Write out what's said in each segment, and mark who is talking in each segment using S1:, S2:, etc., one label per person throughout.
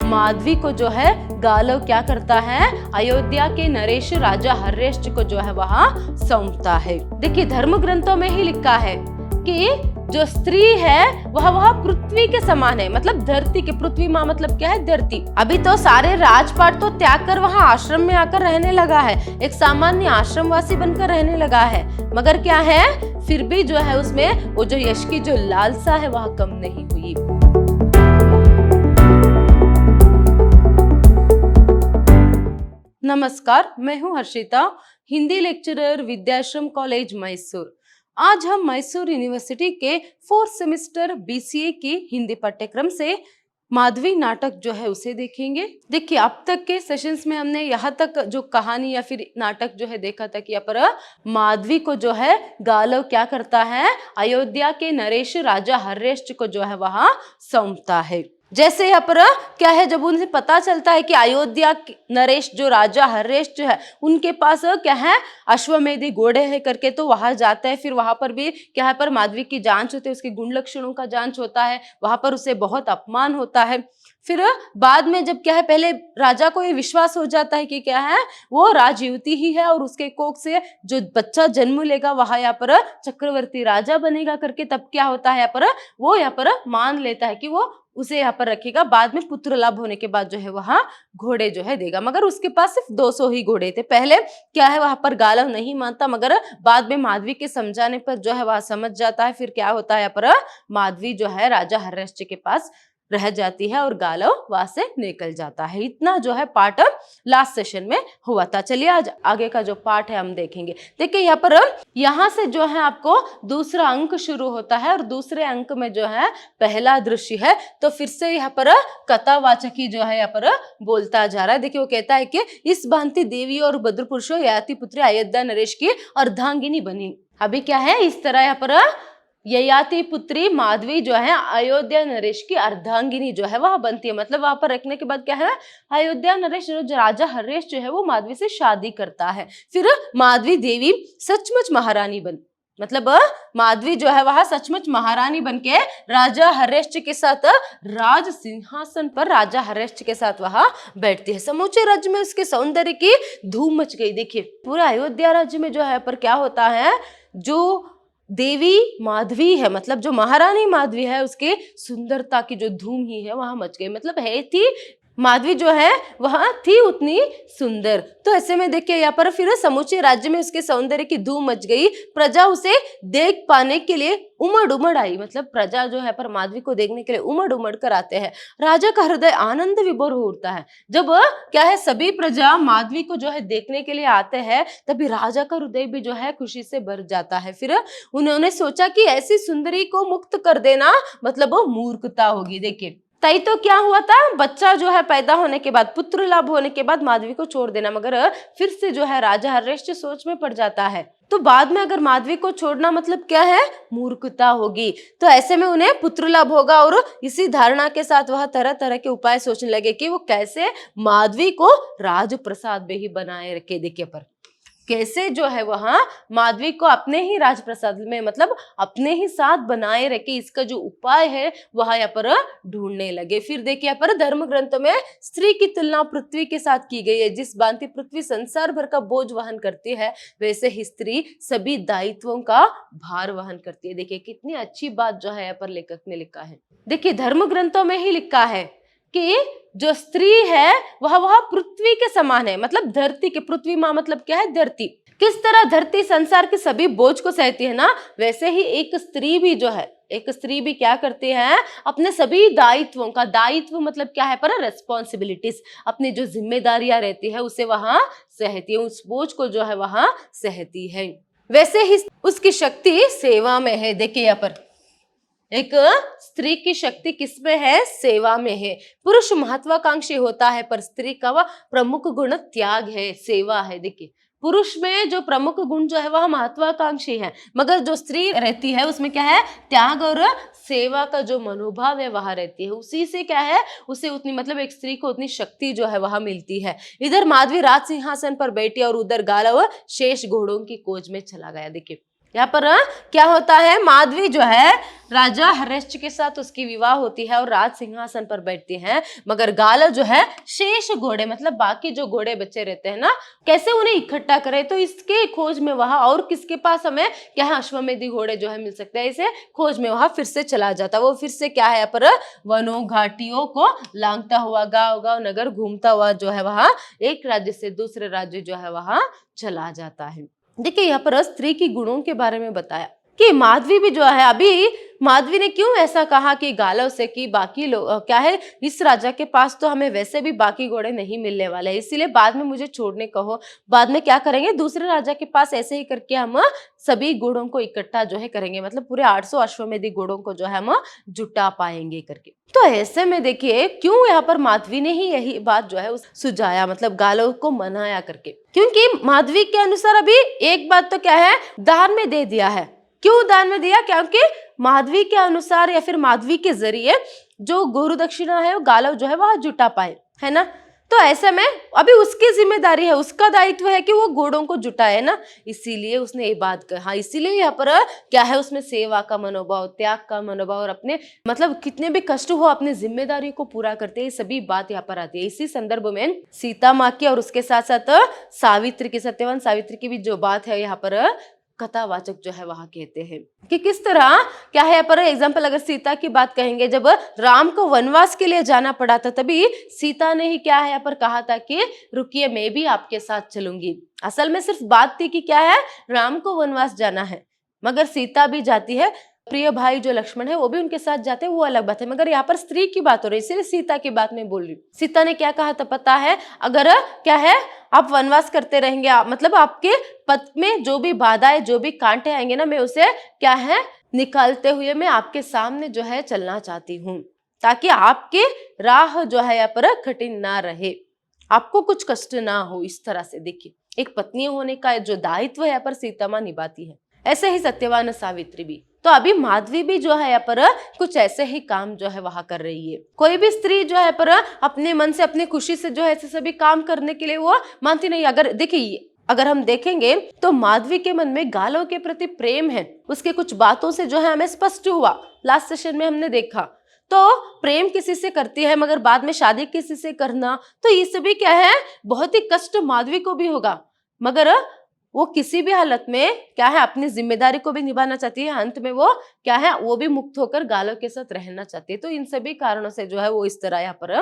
S1: माधवी को जो है गालव क्या करता है, अयोध्या के नरेश राजा हर्षेश्वर को जो है वहां सौंपता है। देखिए धर्म ग्रंथों में ही लिखा है कि जो स्त्री है वह पृथ्वी के समान है, मतलब धरती के, पृथ्वी माँ मतलब क्या है, धरती। अभी तो सारे राजपाट तो त्याग कर वहां आश्रम में आकर रहने लगा है, एक सामान्य आश्रमवासी बनकर रहने लगा है, मगर क्या है फिर भी जो है उसमें वो जो यश की जो लालसा है वह कम नहीं हुई। नमस्कार, मैं हूँ हर्षिता, हिंदी लेक्चरर, विद्याश्रम कॉलेज मैसूर। आज हम मैसूर यूनिवर्सिटी के 4th सेमेस्टर BCA की हिंदी पाठ्यक्रम से माधवी नाटक जो है उसे देखेंगे। देखिए अब तक के सेशंस में हमने यहाँ तक जो कहानी या फिर नाटक जो है देखा था कि यहाँ पर माधवी को जो है गालव क्या करता है, अयोध्या के नरेश राजा हर्षेश्वर को जो है वहां सौंपता है। जैसे यहाँ पर क्या है, जब उन्हें पता चलता है कि अयोध्या नरेश जो राजा हर्षेश्वर जो है उनके पास क्या है अश्वमेधी घोड़े है करके, तो वहां जाता है। फिर वहां पर भी क्या है पर माधवी की जांच होती है, उसके गुण लक्षणों का जांच होता है, वहां पर उसे बहुत अपमान होता है। फिर बाद में जब क्या है, पहले राजा को ये विश्वास हो जाता है कि क्या है वो राजयुवती ही है और उसके कोख से जो बच्चा जन्म लेगा वहां यहाँ पर चक्रवर्ती राजा बनेगा करके, तब क्या होता है यहाँ पर वो यहाँ पर मान लेता है कि वो उसे यहाँ पर रखेगा। बाद में पुत्र लाभ होने के बाद जो है वहां घोड़े जो है देगा, मगर उसके पास सिर्फ 200 ही घोड़े थे। पहले क्या है वहां पर गालव नहीं मानता, मगर बाद में माधवी के समझाने पर जो है वह समझ जाता है। फिर क्या होता है यहाँ पर माधवी जो है राजा हर्षेश्वर के पास रह जाती है और गालव वहां से निकल जाता है। इतना जो है पार्ट लास्ट सेशन में हुआ था। चलिए आज आगे का जो पार्ट है हम देखेंगे। देखिए यहाँ पर यहाँ से जो है आपको दूसरा अंक शुरू होता है और दूसरे अंक में जो है पहला दृश्य है। तो फिर से यहाँ पर कथावाचक ही जो है यहाँ पर बोलता जा रहा है। देखिए वो कहता है कि इस भांति देवी और भद्र पुरुषों ययाति पुत्री अयोध्या नरेश की अर्धांगिनी बनी। अभी क्या है इस तरह यहाँ पर ययाति पुत्री माधवी जो है अयोध्या नरेश की अर्धांगिनी जो है वह बनती है। मतलब वहां पर रखने के बाद क्या है अयोध्या नरेश जो राजा हर्ष जो है वो माधवी से शादी करता है। फिर माधवी देवी सचमुच महारानी बन, मतलब माधवी जो है वह सचमुच महारानी बनके राजा हर्षेश्वर के साथ राज सिंहासन पर राजा हर्षेश्वर के साथ वहां बैठती है। समूचे राज्य में उसके सौंदर्य की धूम मच गई। देखिए पूरा अयोध्या राज्य में जो है पर क्या होता है, जो देवी माधवी है, मतलब जो महारानी माधवी है उसके सुंदरता की जो धूम ही है वहां मच गई। मतलब है थी माधवी जो है वह थी उतनी सुंदर। तो ऐसे में देखिए यहाँ पर फिर समूचे राज्य में उसके सौंदर्य की धूम मच गई। प्रजा उसे देख पाने के लिए उमड़ उमड़ आई, मतलब प्रजा जो है पर माधवी को देखने के लिए उमड़ उमड़ कर आते हैं। राजा का हृदय आनंद विभोर हो उठता है। जब क्या है सभी प्रजा माधवी को जो है देखने के लिए आते हैं, तभी राजा का हृदय भी जो है खुशी से भर जाता है। फिर उन्होंने सोचा कि ऐसी सुंदरी को मुक्त कर देना मतलब वो मूर्खता होगी। देखिए तई तो क्या हुआ था, बच्चा जो है पैदा होने के बाद, पुत्र लाभ होने के बाद माधवी को छोड़ देना, मगर फिर से जो है राजा हर्षेश्वर सोच में पड़ जाता है। तो बाद में अगर माधवी को छोड़ना मतलब क्या है, मूर्खता होगी। तो ऐसे में उन्हें पुत्र लाभ होगा और इसी धारणा के साथ वह तरह तरह के उपाय सोचने लगे कि वो कैसे माधवी को राज प्रसाद में ही बनाए रखे। देखिए पर कैसे जो है वहां माधवी को अपने ही राजप्रसाद में मतलब अपने ही साथ बनाए रखे, इसका जो उपाय है वह यहाँ पर ढूंढने लगे। फिर देखिए यहाँ पर धर्म ग्रंथों में स्त्री की तुलना पृथ्वी के साथ की गई है। जिस भांति पृथ्वी संसार भर का बोझ वहन करती है, वैसे ही स्त्री सभी दायित्वों का भार वहन करती है। देखिए कितनी अच्छी बात जो है यहाँ पर लेखक ने लिखा है। देखिए धर्म ग्रंथों में ही लिखा है कि जो स्त्री है वह पृथ्वी के समान है, मतलब धरती के, पृथ्वी माँ मतलब क्या है, धरती। किस तरह धरती संसार के सभी बोझ को सहती है ना, वैसे ही एक स्त्री भी जो है, एक स्त्री भी क्या करती है, अपने सभी दायित्वों का, दायित्व मतलब क्या है पर रेस्पॉन्सिबिलिटीज, अपनी जो जिम्मेदारियां रहती है उसे वहां सहती है, उस बोझ को जो है वहां सहती है। वैसे ही उसकी शक्ति सेवा में है। देखिए यहाँ पर एक स्त्री की शक्ति किसमें है, सेवा में है। पुरुष महत्वाकांक्षी होता है पर स्त्री का वह प्रमुख गुण त्याग है, सेवा है। देखिए पुरुष में जो प्रमुख गुण जो है वह महत्वाकांक्षी है, मगर जो स्त्री रहती है उसमें क्या है, त्याग और सेवा का जो मनोभाव है वह रहती है। उसी से क्या है, उसे उतनी मतलब एक स्त्री को उतनी शक्ति जो है वह मिलती है। इधर माधवी राज सिंहासन पर बैठी और उधर गालव शेष घोड़ों की खोज में चला गया। देखिए यहाँ पर क्या होता है, माधवी जो है राजा हरिश्चंद्र के साथ उसकी विवाह होती है और राज सिंहासन पर बैठती है, मगर गालव जो है शेष घोड़े मतलब बाकी जो घोड़े बचे रहते हैं ना, कैसे उन्हें इकट्ठा करे, तो इसके खोज में वहां और किसके पास हमें क्या है अश्वमेधी घोड़े जो है मिल सकते हैं, इसे खोज में वहां फिर से चला जाता, वो फिर से क्या है यहाँ पर वनों घाटियों को लांघता हुआ गांव गांव नगर घूमता हुआ जो है वहां एक राज्य से दूसरे राज्य जो है वहां चला जाता है। देखिए यहाँ पर स्त्री की गुणों के बारे में बताया कि माधवी भी जो है, अभी माधवी ने क्यों ऐसा कहा कि गालव से कि बाकी लोग क्या है, इस राजा के पास तो हमें वैसे भी बाकी घोड़े नहीं मिलने वाले, इसीलिए बाद में मुझे छोड़ने कहो, बाद में क्या करेंगे दूसरे राजा के पास ऐसे ही करके हम सभी घोड़ों को इकट्ठा जो है करेंगे, मतलब पूरे 800 अश्वमेधी घोड़ों को जो है हम जुटा पाएंगे करके। तो ऐसे में देखिए क्यों यहाँ पर माधवी ने ही यही बात जो है सुझाया, मतलब गालव को मनाया करके, क्योंकि माधवी के अनुसार अभी एक बात तो क्या है, दान में दे दिया है। क्यों दान में दिया, क्योंकि माधवी के अनुसार या फिर माधवी के जरिए जो गुरु दक्षिणा है वो गालव जो है वह जुटा पाए, है ना। तो ऐसे में अभी उसकी जिम्मेदारी है, उसका दायित्व है कि वो घोड़ों को जुटाए ना, इसीलिए उसने ये बात कहा। इसीलिए यहाँ पर क्या है, उसमें सेवा का मनोभाव, त्याग का मनोभाव और अपने मतलब कितने भी कष्ट हो अपने जिम्मेदारी को पूरा करते हैं, सभी बात यहाँ पर आती है। इसी संदर्भ में सीता माँ की और उसके साथ साथ सावित्री की, सत्यवान सावित्री की भी जो बात है यहाँ पर कथावाचक जो है वहां कहते हैं कि किस तरह क्या है, पर एग्जाम्पल अगर सीता की बात कहेंगे, जब राम को वनवास के लिए जाना पड़ा था तभी सीता ने ही क्या है यहाँ पर कहा था कि रुकिए मैं भी आपके साथ चलूंगी। असल में सिर्फ बात थी कि क्या है, राम को वनवास जाना है, मगर सीता भी जाती है, प्रिय भाई जो लक्ष्मण है वो भी उनके साथ जाते हैं, वो अलग बात है, मगर यहाँ पर स्त्री की बात हो रही है, इसलिए सीता की बात मैं बोल रही हूँ। सीता ने क्या कहा था पता है, अगर क्या है आप वनवास करते रहेंगे, मतलब आपके पथ में जो भी बाधाएं जो भी कांटे आएंगे ना, मैं उसे क्या है निकालते हुए मैं आपके सामने जो है चलना चाहती हूँ, ताकि आपके राह जो है यहाँ पर कठिन ना रहे, आपको कुछ कष्ट ना हो। इस तरह से देखिए एक पत्नी होने का जो दायित्व है यहाँ पर सीता माँ निभाती है, ऐसे ही सत्यवान सावित्री भी। तो अभी माधवी भी जो है यहाँ पर कुछ ऐसे ही काम जो है वहां कर रही है। कोई भी स्त्री जो है पर अपने मन से अपनी खुशी से जो है ऐसे सभी काम करने के लिए वो मानती नहीं। अगर देखिए अगर हम देखेंगे तो माधवी के मन में गालव के प्रति प्रेम है, उसके कुछ बातों से जो है हमें स्पष्ट हुआ, लास्ट सेशन में हमने देखा। तो प्रेम किसी से करती है मगर बाद में शादी किसी से करना, तो ये सभी क्या है बहुत ही कष्ट माधवी को भी होगा, मगर वो किसी भी हालत में क्या है अपनी जिम्मेदारी को भी निभाना चाहती है, अंत में वो क्या है वो भी मुक्त होकर गालव के साथ रहना चाहती है। तो इन सभी कारणों से जो है वो इस तरह यहाँ पर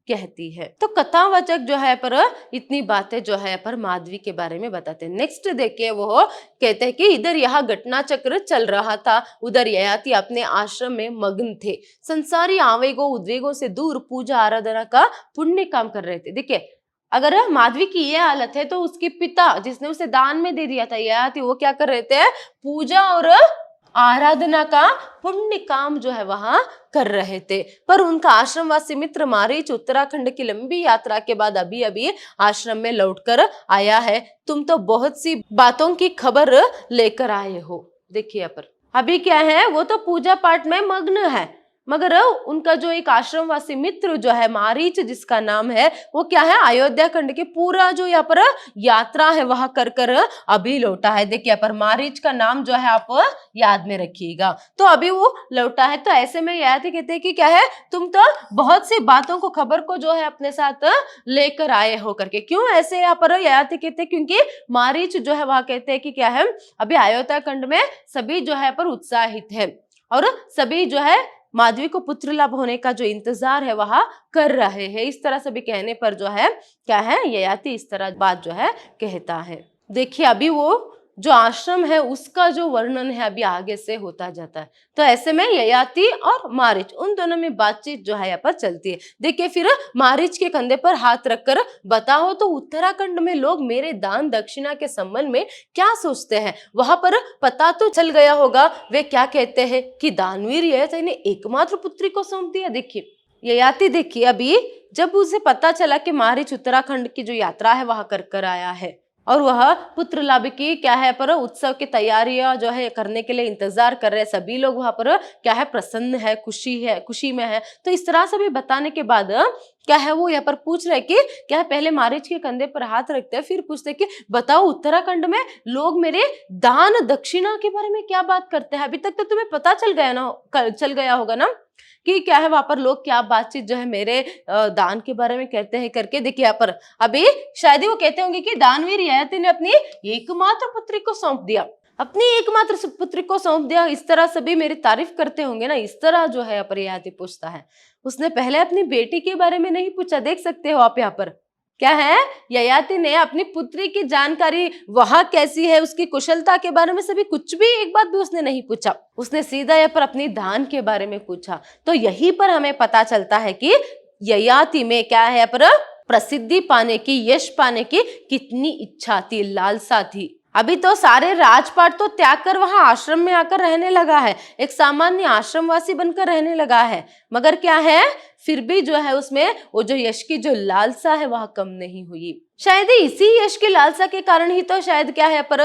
S1: कहती है। तो कथावाचक जो है पर इतनी बातें जो है पर माधवी के बारे में बताते हैं। नेक्स्ट देखिए वो कहते हैं कि इधर यहाँ घटना चक्र चल रहा था, उधर ययाति अपने आश्रम में मग्न थे, संसारी आवेगों उद्वेगों से दूर पूजा आराधना का पुण्य काम कर रहे थे। देखिए अगर माधवी की ये हालत है तो उसके पिता जिसने उसे दान में दे दिया था ययाति, वो क्या कर रहे थे, पूजा और आराधना का पुण्य काम जो है वहां कर रहे थे। पर उनका आश्रमवासी मित्र मारीच उत्तराखंड की लंबी यात्रा के बाद अभी अभी आश्रम में लौटकर आया है, तुम तो बहुत सी बातों की खबर लेकर आए हो। देखिए यहाँ पर अभी क्या है, वो तो पूजा पाठ में मग्न है, मगर उनका जो एक आश्रमवासी मित्र जो है मारीच जिसका नाम है, वो क्या है अयोध्या खंड के पूरा जो यहाँ पर यात्रा है वहां कर कर अभी लौटा है। देखिए यहाँ पर मारीच का नाम जो है आप याद में रखिएगा, तो अभी वो लौटा है। तो ऐसे में ययाति कहते हैं कि क्या है, तुम तो बहुत सी बातों को खबर को जो है अपने साथ लेकर आए हो करके। क्यों ऐसे यहाँ पर ययाति कहते हैं, क्योंकि मारीच जो है वहां कहते हैं कि क्या है अभी अयोध्या खंड में सभी जो है पर उत्साहित है और सभी जो है माधवी को पुत्र लाभ होने का जो इंतजार है वहां कर रहे हैं। इस तरह से भी कहने पर जो है क्या है ययाति इस तरह बात जो है कहता है। देखिए अभी वो जो आश्रम है उसका जो वर्णन है अभी आगे से होता जाता है। तो ऐसे में ययाति और मारीच उन दोनों में बातचीत जो है यहाँ पर चलती है। देखिए फिर मारीच के कंधे पर हाथ रखकर बताओ तो उत्तराखंड में लोग मेरे दान दक्षिणा के संबंध में क्या सोचते हैं, वहां पर पता तो चल गया होगा। वे क्या कहते हैं कि दानवीर ययाति ने एकमात्र पुत्री को सौंप दिया। देखिए ययाति देखिए अभी जब उसे पता चला कि मारीच उत्तराखंड की जो यात्रा है वहां कर आया है, और वह पुत्र लाभ की क्या है पर उत्सव की तैयारियां जो है करने के लिए इंतजार कर रहे हैं। सभी लोग वहां पर क्या है प्रसन्न है, खुशी में है। तो इस तरह से भी बताने के बाद क्या है वो यहाँ पर पूछ रहे कि क्या है, पहले मारीच के कंधे पर हाथ रखते हैं, फिर पूछते हैं कि बताओ उत्तराखंड में लोग मेरे दान दक्षिणा के बारे में क्या बात करते हैं। अभी तक तो तुम्हें पता चल गया होगा ना कि क्या है वहां पर लोग क्या बातचीत जो है मेरे दान के बारे में कहते हैं करके। देखिए यहाँ पर अभी शायद ही वो कहते होंगे कि दानवीर ययाति ने अपनी एकमात्र पुत्री को सौंप दिया, अपनी एकमात्र पुत्री को सौंप दिया, इस तरह सभी मेरी तारीफ करते होंगे ना। इस तरह जो है यहाँ पर ययाति पूछता है। उसने पहले अपनी बेटी के बारे में नहीं पूछा, देख सकते हो आप यहाँ पर क्या है, ययाति ने अपनी पुत्री की जानकारी वहां कैसी है, उसकी कुशलता के बारे में सभी कुछ भी एक बात भी उसने नहीं पूछा। उसने सीधा यहाँ पर अपनी दान के बारे में पूछा। तो यहीं पर हमें पता चलता है कि ययाति में क्या है यहाँ पर प्रसिद्धि पाने की, यश पाने की कितनी इच्छा थी, लालसा थी। अभी तो सारे राजपाट तो त्याग कर वहां आश्रम में आकर रहने लगा है, एक सामान्य आश्रमवासी बनकर रहने लगा है, मगर क्या है फिर भी जो है उसमें वो जो यश की जो लालसा है वह कम नहीं हुई। शायद इसी यश की लालसा के कारण ही तो शायद क्या है पर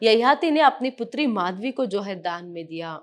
S1: ययाति ने अपनी पुत्री माधवी को जो है दान में दिया।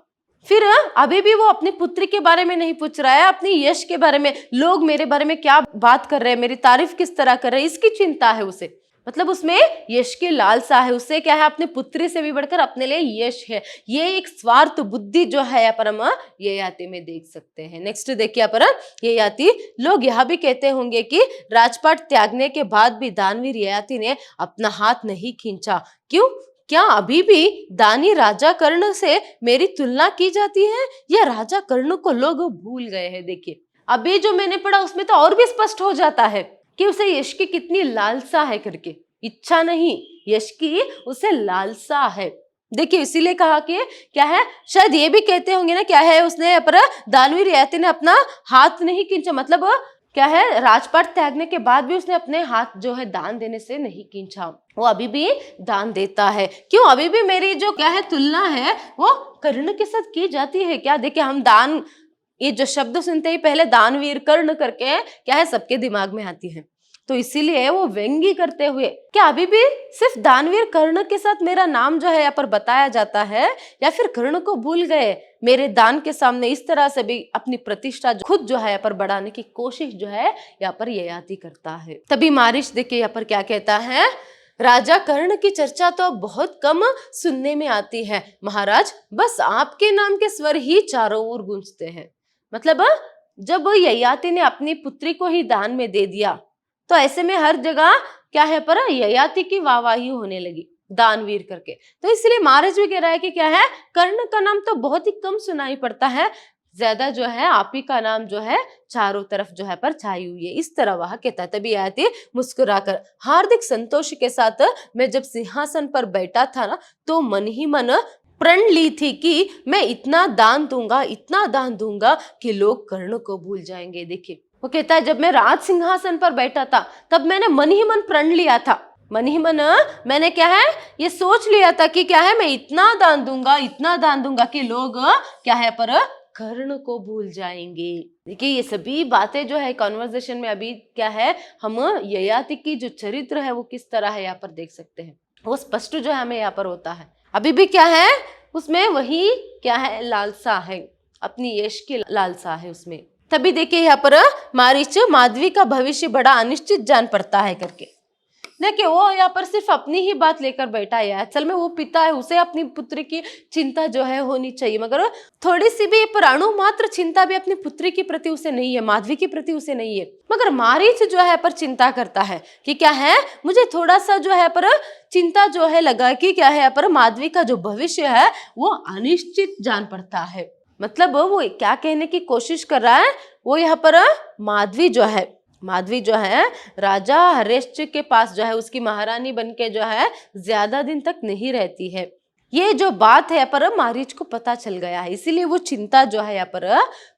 S1: फिर अभी भी वो अपनी पुत्री के बारे में नहीं पूछ रहा है, अपनी यश के बारे में, लोग मेरे बारे में क्या बात कर रहे हैं, मेरी तारीफ किस तरह कर रहे हैं, इसकी चिंता है उसे। मतलब उसमें यश की लालसा है, उससे क्या है अपनी पुत्री से भी बढ़कर अपने लिए यश है। ये एक स्वार्थ बुद्धि जो है पर हम ययाति में देख सकते हैं। नेक्स्ट देखिए पर ययाति, लोग यह भी कहते होंगे कि राजपाट त्यागने के बाद भी दानवीर ययाति ने अपना हाथ नहीं खींचा, क्यों? क्या अभी भी दानी राजा कर्ण से मेरी तुलना की जाती है या राजा कर्ण को लोग भूल गए हैं? देखिए अभी जो मैंने पढ़ा उसमें तो और भी स्पष्ट हो जाता है कि उसे यश की कितनी लालसा है करके, इच्छा नहीं, यश की उसे लालसा है। देखिए इसीलिए कहा कि क्या है, शायद ये भी कहते होंगे ना क्या है उसने पर दानवीर ययाति ने अपना हाथ नहीं खींचा, मतलब क्या है राजपाट त्यागने के बाद भी उसने अपने हाथ जो है दान देने से नहीं खींचा, वो अभी भी दान देता है। क्यों? अभी भी मेरी जो क्या है तुलना है वो कर्ण के साथ की जाती है क्या? देखिए हम दान, ये जो शब्द सुनते ही पहले दानवीर कर्ण करके क्या है सबके दिमाग में आती है, तो इसीलिए वो व्यंग्य करते हुए क्या अभी भी सिर्फ दानवीर कर्ण के साथ मेरा नाम जो है यहाँ पर बताया जाता है, या फिर कर्ण को भूल गए? मेरे दान के सामने इस तरह से भी अपनी प्रतिष्ठा खुद जो है यहाँ पर बढ़ाने की कोशिश जो है यहाँ पर ययाति करता है। तभी मारीच देखिए यहाँ पर क्या कहता है, राजा कर्ण की चर्चा तो बहुत कम सुनने में आती है महाराज, बस आपके नाम के स्वर ही चारों ओर गूंजते हैं। मतलब जब ययाति ने अपनी पुत्री को ही दान में दे दिया तो ऐसे में हर जगह क्या है पर ययाति की वाहवाही होने लगी दानवीर करके। तो इसलिए महाराज भी कह रहा है कि क्या है, कर्ण का नाम तो बहुत ही कम सुनाई पड़ता है, ज्यादा जो है आप ही का नाम जो है चारों तरफ जो है पर छाई हुई है, इस तरह वह कहता है। तभी ययाति मुस्कुराकर हार्दिक संतोष के साथ, मैं जब सिंहासन पर बैठा था ना तो मन ही मन प्रण ली थी कि मैं इतना दान दूंगा, इतना दान दूंगा कि लोग कर्ण को भूल जाएंगे। देखिए वो कहता है जब मैं राज सिंहासन पर बैठा था तब मैंने मन ही मन प्रण लिया था, मन ही मन मैंने क्या है ये सोच लिया था कि क्या है मैं इतना दान दूंगा, इतना दान दूंगा कि लोग क्या है पर कर्ण को भूल जाएंगे। देखिए ये सभी बातें जो है कॉन्वर्सेशन में अभी क्या है हम ययाति की जो चरित्र है वो किस तरह है यहाँ पर देख सकते हैं, वो स्पष्ट जो है हमें यहाँ पर होता है। अभी भी क्या है उसमें वही क्या है लालसा है, अपनी यश की लालसा है उसमें। तभी देखिए यहाँ पर मारीच माधवी का भविष्य बड़ा अनिश्चित जान पड़ता है करके। देखिए वो यहाँ पर सिर्फ अपनी ही बात लेकर बैठा है, असल में वो पिता है, उसे अपनी पुत्री की चिंता जो है होनी चाहिए, मगर थोड़ी सी भी प्राणु मात्र चिंता भी अपनी पुत्री के प्रति उसे नहीं है, माधवी के प्रति उसे नहीं है। मगर मारीच जो है पर चिंता करता है कि क्या है मुझे थोड़ा सा जो है पर चिंता जो है लगा कि क्या है पर माधवी का जो भविष्य है वो अनिश्चित जान पड़ता है। मतलब वो क्या कहने की कोशिश कर रहा है, वो यहाँ पर माधवी जो है राजा हरेश्च के पास जो है उसकी महारानी बनके जो है ज्यादा दिन तक नहीं रहती है। ये जो बात है यहाँ पर मारीच को पता चल गया है, इसीलिए वो चिंता जो है यहाँ पर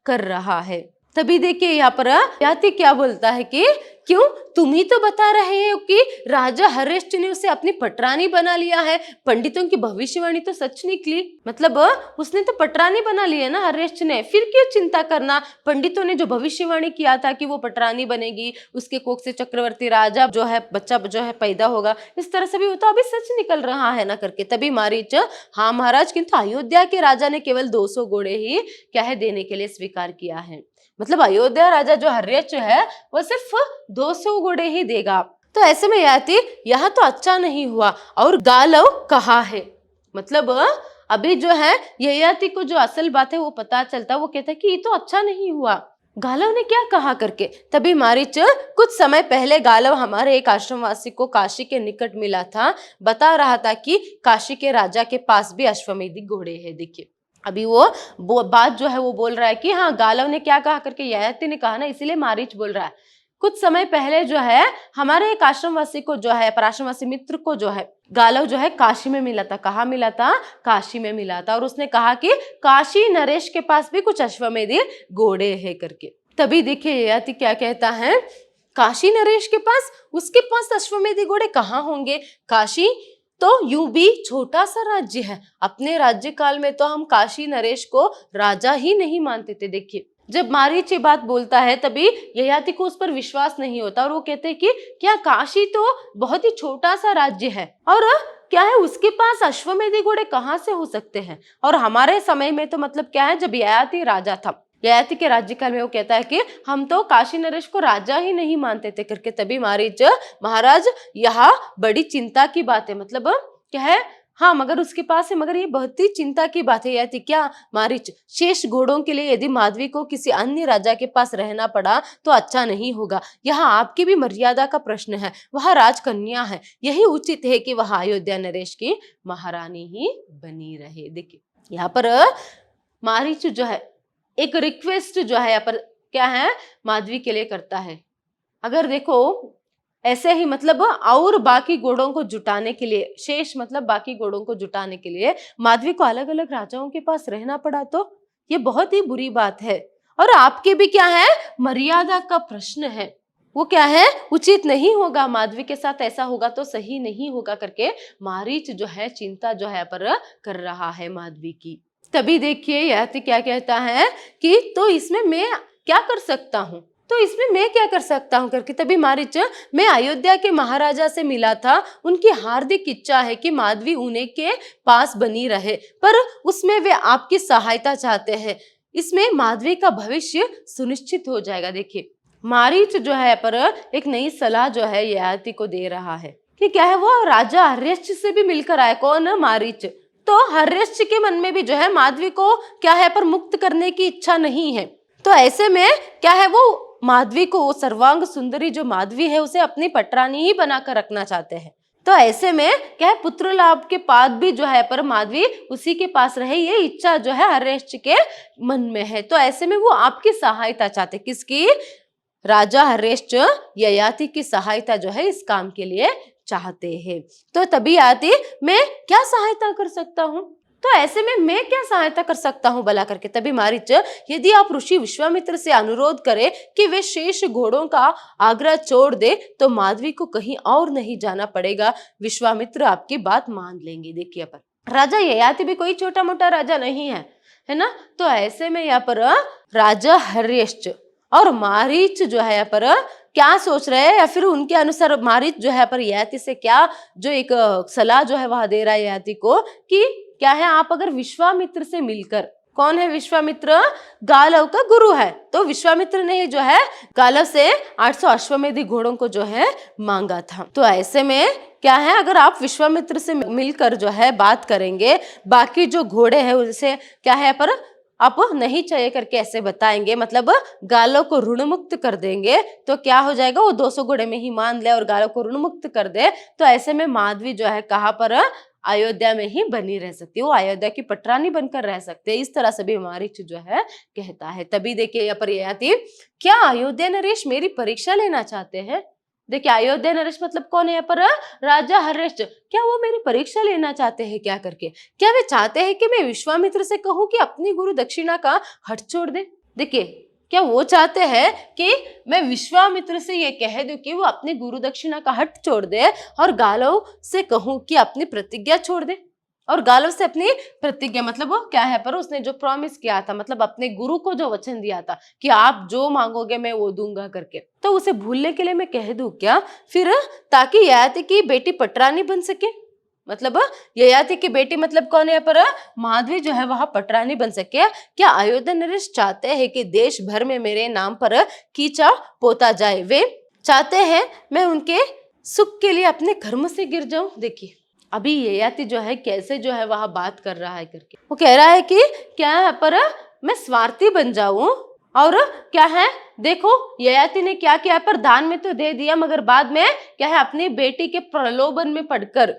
S1: कर रहा है। तभी देखिए यहाँ पर ययाति क्या बोलता है कि क्यों? तुम ही तो बता रहे हो कि राजा हर्षचंद्र ने उसे अपनी पटरानी बना लिया है। पंडितों की भविष्यवाणी तो सच निकली। मतलब उसने तो पटरानी बना ली है ना हर्षचंद्र ने, फिर क्यों चिंता करना। पंडितों ने जो भविष्यवाणी किया था कि वो पटरानी बनेगी, उसके कोख से चक्रवर्ती राजा जो है बच्चा जो है पैदा होगा, इस तरह से भी वो तो अभी सच निकल रहा है ना करके। तभी मारीच, हाँ महाराज, किंतु अयोध्या के राजा ने केवल 200 घोड़े ही क्या है देने के लिए स्वीकार किया है। मतलब अयोध्या राजा जो हर्षचंद्र है वो सिर्फ 200 घोड़े ही देगा। तो ऐसे में याति यह तो अच्छा नहीं हुआ। और गालव कहाँ है? मतलब अभी जो है ययाति को जो असल बात है वो पता चलता, वो कहता है कि ये तो अच्छा नहीं हुआ, गालव ने क्या कहा करके। तभी मारीच, कुछ समय पहले गालव हमारे एक आश्रमवासी को काशी के निकट मिला था, बता रहा था कि काशी के राजा के पास भी अश्वमेधिक घोड़े हैं। देखिए अभी वो बात जो है वो बोल रहा है कि हाँ गालव ने क्या कहा करके, ययाति ने कहा ना, इसीलिए मारीच बोल रहा है। कुछ समय पहले जो है हमारे एक आश्रमवासी को जो है, पराश्रमवासी मित्र को जो है गालव जो है काशी में मिला था। कहाँ मिला था? काशी में मिला था। और उसने कहा कि काशी नरेश के पास भी कुछ अश्वमेधी घोड़े है करके। तभी देखिए ययाति क्या कहता है, काशी नरेश के पास, उसके पास अश्वमेधी घोड़े कहाँ होंगे? काशी तो यूं भी छोटा सा राज्य है। अपने राज्य काल में तो हम काशी नरेश को राजा ही नहीं मानते थे। देखिए जब मारीच ये बात बोलता है तभी ययाति को उस पर विश्वास नहीं होता और वो कहते हैं कि क्या काशी तो बहुत ही छोटा सा राज्य है और क्या है उसके पास अश्वमेधी घोड़े कहाँ से हो सकते हैं। और हमारे समय में तो मतलब क्या है, जब ययाति राजा था, ययाति के राज्यकाल में वो कहता है कि हम तो काशी नरेश को राजा ही नहीं मानते थे करके। तभी मारीच, महाराज यह बड़ी चिंता की बात है। मतलब क्या है, हाँ मगर उसके पास है, मगर ये बहुत ही चिंता की बात है। ययाति, क्या मारीच, शेष घोड़ों के लिए यदि माधवी को किसी अन्य राजा के पास रहना पड़ा तो अच्छा नहीं होगा। यहाँ आपकी भी मर्यादा का प्रश्न है, वह राजकन्या है, यही उचित है कि वह अयोध्या नरेश की महारानी ही बनी रहे। देखिए यहाँ पर मारीच जो है एक रिक्वेस्ट जो है यहाँ पर क्या है माधवी के लिए करता है। अगर देखो ऐसे ही मतलब और बाकी घोड़ों को जुटाने के लिए, शेष मतलब बाकी घोड़ों को जुटाने के लिए माधवी को अलग अलग राजाओं के पास रहना पड़ा तो ये बहुत ही बुरी बात है। और आपके भी क्या है मर्यादा का प्रश्न है, वो क्या है उचित नहीं होगा, माधवी के साथ ऐसा होगा तो सही नहीं होगा करके मारीच जो है चिंता जो है पर कर रहा है माधवी की। तभी देखिए ययाति क्या कहता है कि तो इसमें मैं क्या कर सकता हूँ, तो इसमें मैं क्या कर सकता हूँ करके। तभी मारीच, मैं अयोध्या के महाराजा से मिला था, उनकी हार्दिक इच्छा है कि माधवी उन्हें के पास बनी रहे, पर उसमें वे आपकी सहायता चाहते हैं, इसमें माधवी का भविष्य सुनिश्चित हो जाएगा। देखिए मारीच जो है पर एक नई सलाह जो है ययाति को दे रहा है कि क्या है, वो राजा हर्षचंद्र से भी मिलकर आए। कौन? मारीच। तो हर्षचंद्र के मन में भी जो है माधवी को क्या है पर मुक्त करने की इच्छा नहीं है। तो ऐसे में क्या है वो माधवी को, वो सर्वांग सुंदरी जो माधवी है उसे अपनी पटरानी ही बनाकर रखना चाहते हैं। तो ऐसे में क्या है पुत्र लाभ के बाद भी जो है पर माधवी उसी के पास रहे, ये इच्छा जो है हर्षचंद्र के मन में है। तो ऐसे में वो आपकी सहायता चाहते, किसकी? राजा हर्षचंद्र ययाति की सहायता जो है इस काम के लिए चाहते हैं। तो तभी आती, मैं क्या सहायता कर सकता हूँ, तो ऐसे में मैं क्या सहायता कर सकता हूँ भला करके। तभी मारीच, यदि आप ऋषि विश्वामित्र से अनुरोध करें कि वे शेष घोड़ों का आग्रह छोड़ दे तो माधवी को कहीं और नहीं जाना पड़ेगा, विश्वामित्र आपकी बात मान लेंगे। देखिए पर राजा ययाति भी कोई छोटा मोटा राजा नहीं है, है ना। तो ऐसे में यहाँ पर राजा हर्षचंद्र और मारीच जो है यहाँ पर क्या सोच रहे हैं, या फिर उनके अनुसार मारीच जो है पर ययाति से क्या जो एक सलाह जो है वह दे रहा है ययाति को कि क्या है, आप अगर विश्वामित्र से मिलकर, कौन है विश्वामित्र? गालव का गुरु है। तो विश्वामित्र ने जो है गालव से 800 अश्वमेधी घोड़ों को जो है मांगा था। तो ऐसे में क्या है, अगर आप विश्वामित्र से मिलकर जो है बात करेंगे, बाकी जो घोड़े हैं उनसे क्या है पर आप नहीं चाहिए करके ऐसे बताएंगे, मतलब गालों को ऋण मुक्त कर देंगे, तो क्या हो जाएगा, वो 200 घोड़े में ही मान ले और गालों को ऋण मुक्त कर दे, तो ऐसे में माधवी जो है कहाँ पर? अयोध्या में ही बनी रह सकती है, वो अयोध्या की पटरानी बनकर रह सकते हैं। इस तरह से भी मारीच जो है कहता है। तभी देखिए यहाँ पर ययाति, क्या अयोध्या नरेश मेरी परीक्षा लेना चाहते हैं? देखिए अयोध्या नरेश मतलब कौन है यहाँ पर? राजा हर्षचंद्र। क्या वो मेरी परीक्षा लेना चाहते हैं क्या करके? क्या वे चाहते हैं कि मैं विश्वामित्र से कहूं कि अपनी गुरु दक्षिणा का हट छोड़ दे? देखिए क्या वो चाहते हैं कि मैं विश्वामित्र से ये कह दूं कि वो अपनी गुरु दक्षिणा का हट छोड़ दे और गालव से कहूं कि अपनी प्रतिज्ञा छोड़ दे? और गालव से अपनी प्रतिज्ञा मतलब वो क्या है, पर उसने जो प्रॉमिस किया था, मतलब अपने गुरु को जो वचन दिया था कि आप जो मांगोगे मैं वो दूंगा करके, तो उसे भूलने के लिए मैं कह दूं क्या फिर, ताकि ययाति की बेटी पटरानी बन सके? मतलब ययाति की बेटी मतलब कौन है पर, माधवी जो है वह पटरानी बन सके। क्या अयोध्या नरेश चाहते हैं कि देश भर में मेरे नाम पर कीचा पोता जाए? वे चाहते हैं मैं उनके सुख के लिए अपने कर्म से गिर जाऊं। देखिए अभी ययाति जो है कैसे जो है वह बात कर रहा है करके, वो कह रहा है कि क्या है पर मैं स्वार्थी बन जाऊं, और क्या है देखो ययाति ने क्या किया पर, दान में तो दे दिया मगर बाद में क्या है अपनी बेटी के प्रलोभन में पड़कर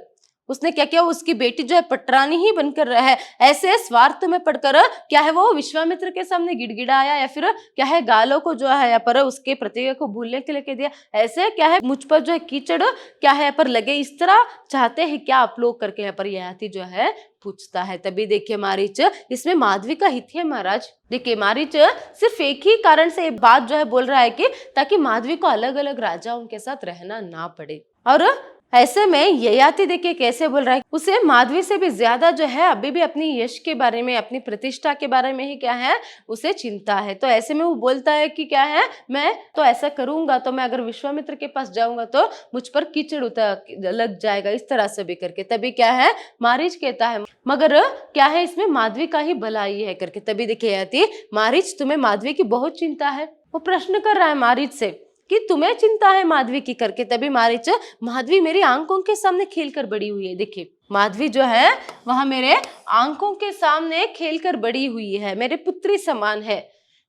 S1: उसने क्या किया, उसकी बेटी जो है पटरानी ही बनकर रहा है। ऐसे स्वार्थ में पड़कर क्या है वो विश्वामित्र के सामने गिड़गिड़ाया, या फिर क्या है गालों को जो है पर उसके प्रतिज्ञा को भूलने के लिए कह दिया। ऐसे क्या है मुझ पर जो है कीचड़ क्या है पर लगे, इस तरह चाहते हैं क्या आप लोग करके यहाँ पर ययाति जो है पूछता है। तभी देखिए मारीच, इसमें माधवी का हित है महाराज। देखिए मारीच सिर्फ एक ही कारण से ये बात जो है बोल रहा है कि ताकि माधवी को अलग अलग राजाओं के साथ रहना ना पड़े। और ऐसे में ययाति देखिए कैसे बोल रहा है, उसे माधवी से भी ज्यादा जो है अभी भी अपनी यश के बारे में, अपनी प्रतिष्ठा के बारे में ही क्या है उसे चिंता है। तो ऐसे में वो बोलता है कि क्या है मैं तो ऐसा करूंगा, तो मैं अगर विश्वामित्र के पास जाऊंगा तो मुझ पर कीचड़ उतर लग जाएगा, इस तरह से भी करके। तभी क्या है मारीच कहता है मगर क्या है इसमें माधवी का ही भलाई है करके। तभी देखिए ययाति, मारीच तुम्हें माधवी की बहुत चिंता है, वो प्रश्न कर रहा है मारीच से कि तुम्हें चिंता है माधवी की करके। तभी मारीच, माधवी मेरी आंखों के सामने खेलकर बड़ी हुई है। देखिए माधवी जो है वह मेरे आंखों के सामने खेलकर बड़ी हुई है, मेरे पुत्री समान है,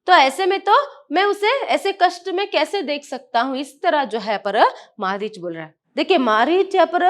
S1: तो ऐसे में तो मैं उसे ऐसे कष्ट में कैसे देख सकता हूँ, इस तरह जो है पर मारीच बोल रहा है। देखिए मारीच यहाँ पर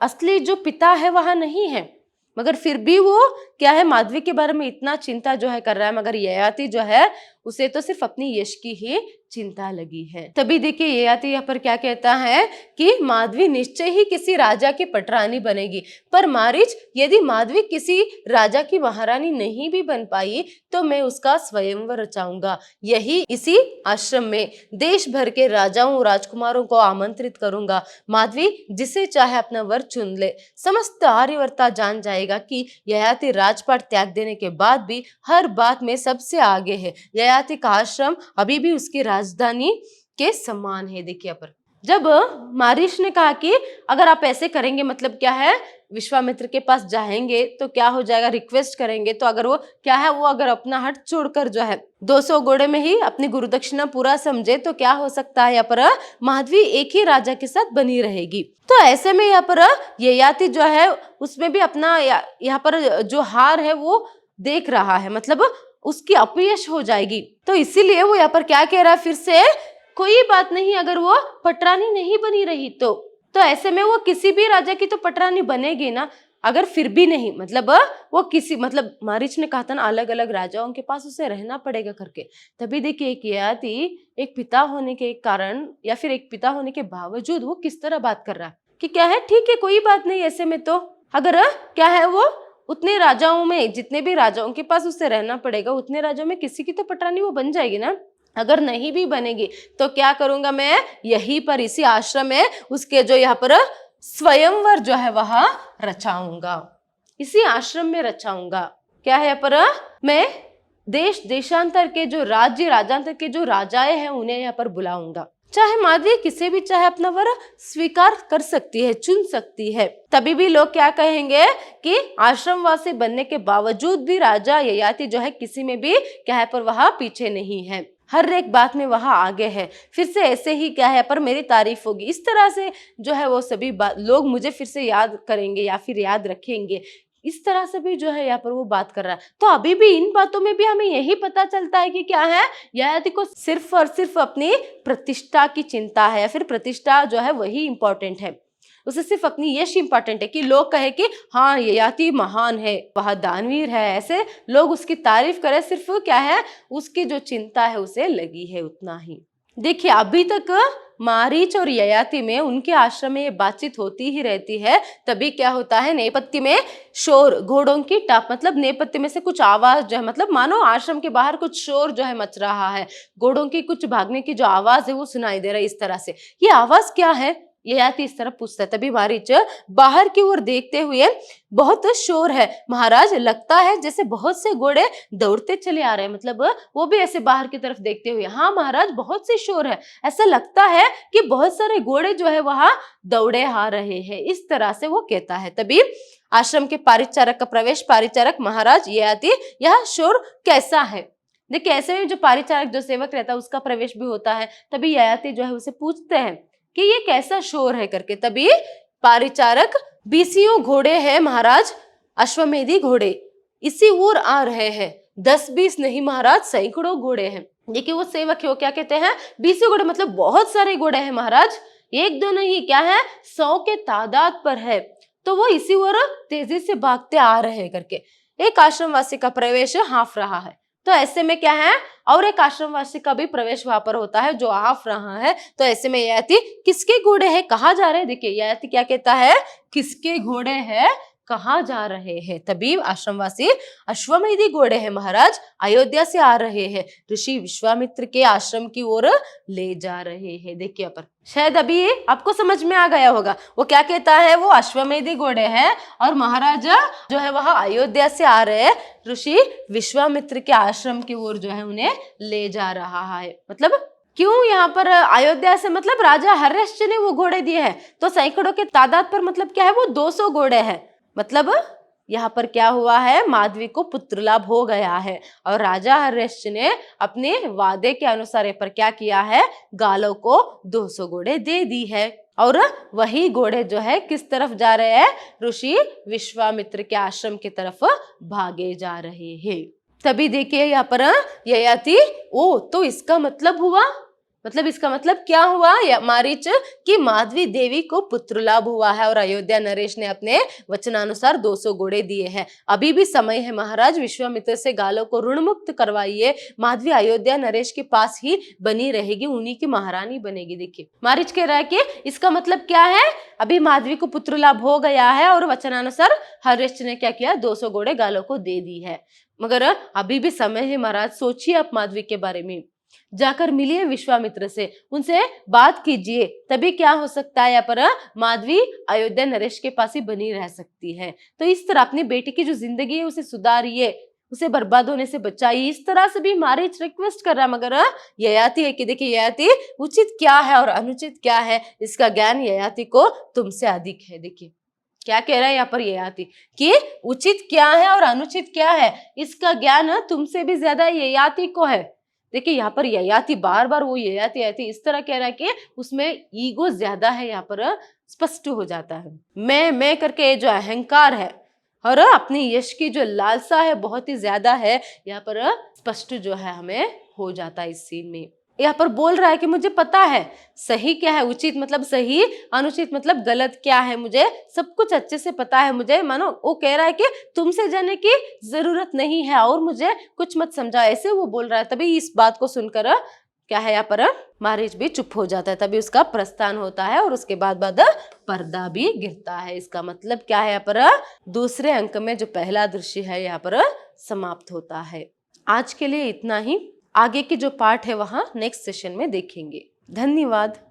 S1: असली जो पिता है वह नहीं है, मगर फिर भी वो क्या है माधवी के बारे में इतना चिंता जो है कर रहा है, मगर ययाति जो है उसे तो सिर्फ अपनी यश की ही चिंता लगी है। तभी देखिए ययाति यहाँ पर क्या कहता है कि माधवी निश्चय ही किसी राजा की पटरानी बनेगी, पर मारीच यदि माधवी किसी राजा की महारानी नहीं भी बन पाई तो मैं उसका स्वयंवर रचाऊंगा, यही इसी आश्रम में देश भर के राजाओं राजकुमारों को आमंत्रित करूंगा। माधवी जिसे चाहे अपना वर चुन ले, समस्त आर्यवर्ता जान जाएगा कि ययाति राजपाट त्याग देने के बाद भी हर बात में सबसे आगे है। ययाति का आश्रम अभी भी उसकी राजधानी के समान है। देखिए पर जब मारीच ने कहा कि अगर आप ऐसे करेंगे मतलब क्या है विश्वामित्र के पास जाएंगे तो क्या हो जाएगा, रिक्वेस्ट करेंगे, तो अगर वो क्या है वो अगर अपना हट छोड़कर जो है 200 घोड़े में ही अपनी गुरु दक्षिणा पूरा समझे तो क्या हो सकता है यहाँ पर माधवी एक ही राजा के साथ बनी रहेगी। तो ऐसे में यहाँ पर ययाति जो है उसमें भी अपना यहाँ पर जो हार है वो देख रहा है, मतलब उसकी अपयश हो जाएगी। तो इसीलिए वो यहाँ पर क्या कह रहा है फिर से, कोई बात नहीं अगर वो पटरानी नहीं बनी रही तो ऐसे में वो किसी भी राजा की तो पटरानी बनेगी ना, अगर फिर भी नहीं मतलब वो किसी मतलब मारीच ने कहा था ना अलग अलग राजाओं के पास उसे रहना पड़ेगा करके। तभी देखिए एक ययाति एक पिता होने के कारण या फिर एक पिता होने के बावजूद वो किस तरह बात कर रहा है कि क्या है ठीक है कोई बात नहीं, ऐसे में तो अगर क्या है वो उतने राजाओं में जितने भी राजाओं के पास उसे रहना पड़ेगा उतने राजाओं में किसी की तो पटरानी वो बन जाएगी ना। अगर नहीं भी बनेगी तो क्या करूंगा मैं यहीं पर इसी आश्रम में उसके जो यहाँ पर स्वयंवर जो है वह रचाऊंगा, इसी आश्रम में रचाऊंगा। क्या है यहाँ पर मैं देश देशांतर के जो राज्य राजांतर के जो राजाएं हैं उन्हें यहाँ पर बुलाऊंगा। चाहे माधवी किसे भी चाहे अपना वर स्वीकार कर सकती है, चुन सकती है। तभी भी लोग क्या कहेंगे कि आश्रमवासी बनने के बावजूद भी राजा ययाति जो है किसी में भी क्या है पर वह पीछे नहीं है, हर एक बात में वह आगे है। फिर से ऐसे ही क्या है पर मेरी तारीफ होगी, इस तरह से जो है वो सभी लोग मुझे फिर से याद करेंगे या फिर याद रखेंगे, इस तरह से भी जो है यहाँ पर वो बात कर रहा है। तो अभी भी इन बातों में भी हमें यही पता चलता है कि क्या है ययाति को सिर्फ और सिर्फ अपनी प्रतिष्ठा की चिंता है, या फिर प्रतिष्ठा जो है वही इंपॉर्टेंट है, उसे सिर्फ अपनी यश इंपॉर्टेंट है कि लोग कहे कि हाँ ययाति महान है, वह दानवीर है, ऐसे लोग उसकी तारीफ करें, सिर्फ क्या है उसकी जो चिंता है उसे लगी है उतना ही। देखिए अभी तक मारीच और ययाति में उनके आश्रम में ये बातचीत होती ही रहती है, तभी क्या होता है, नेपथ्य में शोर, घोड़ों की टाप, मतलब नेपथ्य में से कुछ आवाज जो है, मतलब मानो आश्रम के बाहर कुछ शोर जो है मच रहा है, घोड़ों की कुछ भागने की जो आवाज है वो सुनाई दे रहा है। इस तरह से ये आवाज क्या है, ययाति इस तरह पूछता है। तभी मारीच बाहर की ओर देखते हुए, बहुत शोर है महाराज, लगता है जैसे बहुत से घोड़े दौड़ते चले आ रहे हैं, मतलब वो भी ऐसे बाहर की तरफ देखते हुए, हाँ महाराज बहुत से शोर है, ऐसा लगता है कि बहुत सारे घोड़े जो है वहां दौड़े आ रहे हैं, इस तरह से वो कहता है। तभी आश्रम के पारिचारक का प्रवेश, पारिचारक महाराज ययाति यह शोर कैसा है। देखिए ऐसे में जो पारिचारक जो सेवक रहता है उसका प्रवेश भी होता है। तभी ययाति जो है उसे पूछते हैं कि ये कैसा शोर है करके। तभी पारिचारक, बीसियों घोड़े हैं महाराज, अश्वमेधी घोड़े इसी ओर आ रहे हैं, 10-20 नहीं महाराज, सैकड़ों घोड़े हैं। देखिए वो सेवक है वो क्या कहते हैं, 20 घोड़े, मतलब बहुत सारे घोड़े हैं महाराज, एक दो नहीं, क्या है, 100 के तादाद पर है, तो वो इसी ओर तेजी से भागते आ रहे हैं करके। एक आश्रमवासी का प्रवेश हाफ रहा है, तो ऐसे में क्या है, और एक आश्रमवासी का भी प्रवेश वहां पर होता है जो हाफ रहा है। तो ऐसे में ययाति किसके घोड़े हैं, कहाँ जा रहे हैं, देखिए ययाति क्या कहता है, किसके घोड़े हैं, कहाँ जा रहे हैं। तभी आश्रमवासी, अश्वमेधी घोड़े हैं महाराज, अयोध्या से आ रहे हैं, ऋषि विश्वामित्र के आश्रम की ओर ले जा रहे हैं। देखिए पर शायद अभी आपको समझ में आ गया होगा, वो क्या कहता है, वो अश्वमेधी घोड़े हैं और महाराजा जो है वह अयोध्या से आ रहे हैं, ऋषि विश्वामित्र के आश्रम की ओर जो है उन्हें ले जा रहा है। मतलब क्यों यहाँ पर अयोध्या से, मतलब राजा हर्षवर्धन ने वो घोड़े दिए हैं, तो सैकड़ों के तादाद पर मतलब क्या है, वो 200 घोड़े हैं। मतलब यहाँ पर क्या हुआ है, माधवी को पुत्र लाभ हो गया है और राजा हर्षवर्धन ने अपने वादे के अनुसार पर क्या किया है, गालों को 200 घोड़े दे दी है। और वही घोड़े जो है किस तरफ जा रहे हैं, ऋषि विश्वामित्र के आश्रम की तरफ भागे जा रहे हैं। तभी देखिए यहाँ पर ययाति, ओ तो इसका मतलब हुआ, मतलब इसका मतलब क्या हुआ, मारीच की माधवी देवी को पुत्र लाभ हुआ है और अयोध्या नरेश ने अपने वचनानुसार 200 घोड़े दिए हैं। अभी भी समय है महाराज, विश्वामित्र से गालों को ऋण मुक्त करवाइए, माधवी अयोध्या नरेश के पास ही बनी रहेगी, उन्हीं की महारानी बनेगी। देखिए मारीच कह रहा है कि इसका मतलब क्या है, अभी माधवी को पुत्र लाभ हो गया है और वचनानुसार हर्षवर्धन ने क्या किया, 200 घोड़े गालों को दे दी है, मगर अभी भी समय है महाराज, सोचिए आप माधवी के बारे में, जाकर मिलिए विश्वामित्र से, उनसे बात कीजिए, तभी क्या हो सकता है, यहाँ पर माधवी अयोध्या नरेश के पास ही बनी रह सकती है। तो इस तरह अपनी बेटी की जो जिंदगी है उसे सुधारिए, उसे बर्बाद होने से बचाइए, इस तरह से भी मारीच रिक्वेस्ट कर रहा है। मगर ययाति है कि देखिए ययाति उचित क्या है और अनुचित क्या है, इसका ज्ञान ययाति को तुमसे अधिक है। देखिए क्या कह रहा है यहाँ पर ययाति कि उचित क्या है और अनुचित क्या है, इसका ज्ञान तुमसे भी ज्यादा ययाति को है। देखिए यहाँ पर ययाति बार बार वो ययाति इस तरह कह रहा है कि उसमें ईगो ज्यादा है, यहाँ पर स्पष्ट हो जाता है, मैं करके जो अहंकार है और अपनी यश की जो लालसा है बहुत ही ज्यादा है, यहाँ पर स्पष्ट जो है हमें हो जाता है इस सीन में। यहाँ पर बोल रहा है कि मुझे पता है सही क्या है, उचित मतलब सही, अनुचित मतलब गलत क्या है, मुझे सब कुछ अच्छे से पता है, मुझे मानो वो कह रहा है कि तुमसे जानने की जरूरत नहीं है और मुझे कुछ मत समझा, ऐसे वो बोल रहा है। तभी इस बात को सुनकर क्या है, यहाँ पर मारीच भी चुप हो जाता है, तभी उसका प्रस्थान होता है और उसके बाद पर्दा भी गिरता है। इसका मतलब क्या है, यहाँ पर दूसरे अंक में जो पहला दृश्य है यहाँ पर समाप्त होता है। आज के लिए इतना ही, आगे की जो पार्ट है वहां नेक्स्ट सेशन में देखेंगे। धन्यवाद।